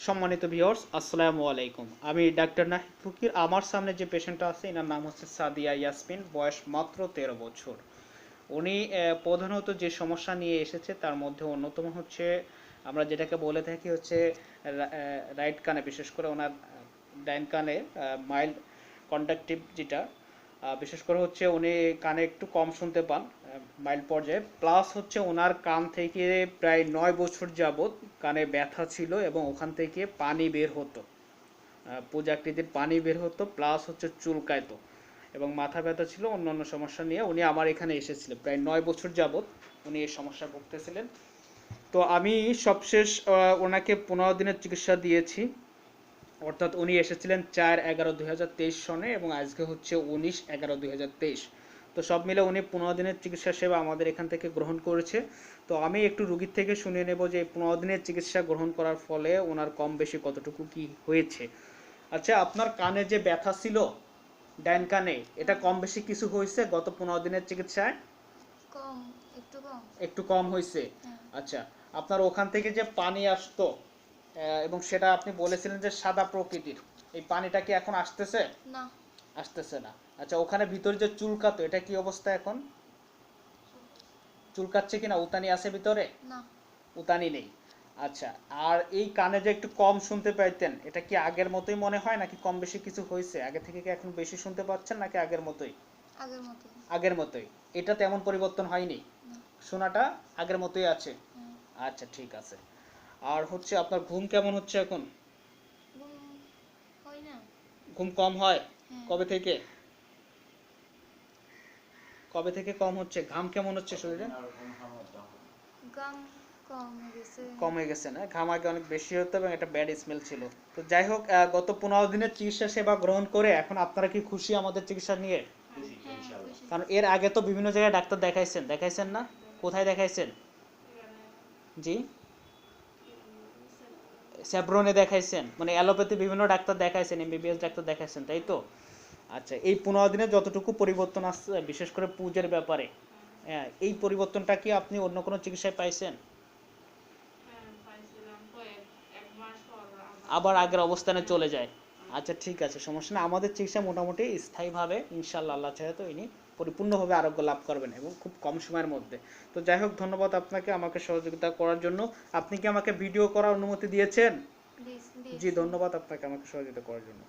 সম্মানিত ভিউয়ার্স, আসসালামু আলাইকুম। আমি ডাক্তার নাহিদ ফকির। আমার সামনে যে পেশেন্টটা আছে এনার নাম হচ্ছে সাদিয়া ইয়াসমিন, বয়স মাত্র 13 বছর। উনি প্রধানত যে সমস্যা নিয়ে এসেছে তার মধ্যে অন্যতম হচ্ছে আমরা যেটাকে বলে থাকি হচ্ছে রাইট কানে, বিশেষ করে ওনার ডাইন কানে মাইল্ড কন্ডাক্টিভ যেটা, বিশেষ করে হচ্ছে উনি কানে একটু কম শুনতে পান মাইল্ড পর্যায়ে, প্লাস হচ্ছে ওনার কান থেকে প্রায় 9 বছর যাবৎ কানে ব্যথা ছিল এবং ওখান থেকে পানি বের হতো, পূজাকৃতির পানি বের হতো, প্লাস হচ্ছে চুলকাইতো এবং মাথা ব্যথা ছিল, অন্যান্য সমস্যা নিয়ে উনি আমার এখানে এসেছিলেন। প্রায় 9 বছর যাবৎ উনি এই সমস্যা ভুগতেছিলেন। তো আমি সবশেষ ওনাকে 15 দিনের চিকিৎসা দিয়েছি, অর্থাৎ উনি এসেছিলেন 4/11/2023 সনে এবং আজকে হচ্ছে 19/11/2023। তো সব মিলে উনি 15 দিনের চিকিৎসা সেবা আমাদের এখান থেকে গ্রহণ করেছে। তো আমি একটু রুগীর থেকে শুনে নেব যে 15 দিনের চিকিৎসা গ্রহণ করার ফলে ওনার কম বেশি কতটুকু কি হয়েছে। আচ্ছা, আপনার কানে যে ব্যথা ছিল ডাইন কানে, এটা কম বেশি কিছু হয়েছে গত 15 দিনের চিকিৎসায়? কম, একটু কম। একটু কম হয়েছে। হ্যাঁ। আচ্ছা, আপনার ওখান থেকে যে পানি আসতো এবং সেটা আপনি বলেছিলেন যে সাদা প্রকৃতির, এই পানিটা কি এখন আসতেছে? না। আসতেছে না। আচ্ছা, ওখানে ভিতরে যে চুলকাতো এটা কি অবস্থা এখন? চুলকাচ্ছে কিনা? উতানি আছে ভিতরে? না। উতানি নেই। আচ্ছা, আর এই কানে যে একটু কম শুনতে পাইতেন, এটা কি আগের মতোই মনে হয় নাকি কম বেশি কিছু হয়েছে? আগে থেকে কি এখন বেশি শুনতে পাচ্ছেন নাকি আগের মতোই? আগের মতোই। আগের মতোই। এটা তেমন পরিবর্তন হয়নি? না। শোনাটা আগের মতোই আছে? হ্যাঁ। আচ্ছা, ঠিক আছে। আর হচ্ছে আপনার ঘুম কেমন হচ্ছে এখন? ঘুম হয় না। ঘুম কম হয়? হ্যাঁ। কবে থেকে? কবে থেকে কম হচ্ছে? ঘাম কেমন হচ্ছে শরীরে? গাম কমে গেছে। কমে গেছে না? ঘাম আগে অনেক বেশি হতো এবং একটা ব্যাড স্মেল ছিল। তো যাই হোক, গত 15 দিনের চিকিৎসা সেবা গ্রহণ করে এখন আপনারা কি খুশি আমাদের চিকিৎসা নিয়ে? হ্যাঁ, খুশি। কারণ এর আগে তো বিভিন্ন জায়গায় ডাক্তার দেখাইছেন, দেখাইছেন না? কোথায় দেখাইছেন? জি, স্যাব্রনে দেখাইছেন, মানে অ্যালোপ্যাথি বিভিন্ন ডাক্তার দেখাইছেন, এমবিবিএস ডাক্তার দেখাইছেন, তাই তো? আচ্ছা, এই 15 দিনে যতটুকু পরিবর্তন আসছে বিশেষ করে পুজের ব্যাপারে, হ্যাঁ, এই পরিবর্তনটা কি আপনি অন্য কোনো চিকিৎসায় পাইছেন? আবার আগের অবস্থানে চলে যায়? আচ্ছা, ঠিক আছে, সমস্যা না। আমাদের চিকিৎসা মোটামুটি স্থায়ীভাবে ইনশাআল্লাহ, আল্লাহ চাহে তো ইনি পরিপূর্ণভাবে আরোগ্য লাভ করবেন এবং খুব কম সময়ের মধ্যে। তো যাই হোক, ধন্যবাদ আপনাকে আমাকে সহযোগিতা করার জন্য। আপনি কি আমাকে ভিডিও করার অনুমতি দিয়েছেন? জি, দিয়েছি। ধন্যবাদ আপনাকে আমাকে সহযোগিতা করার জন্য।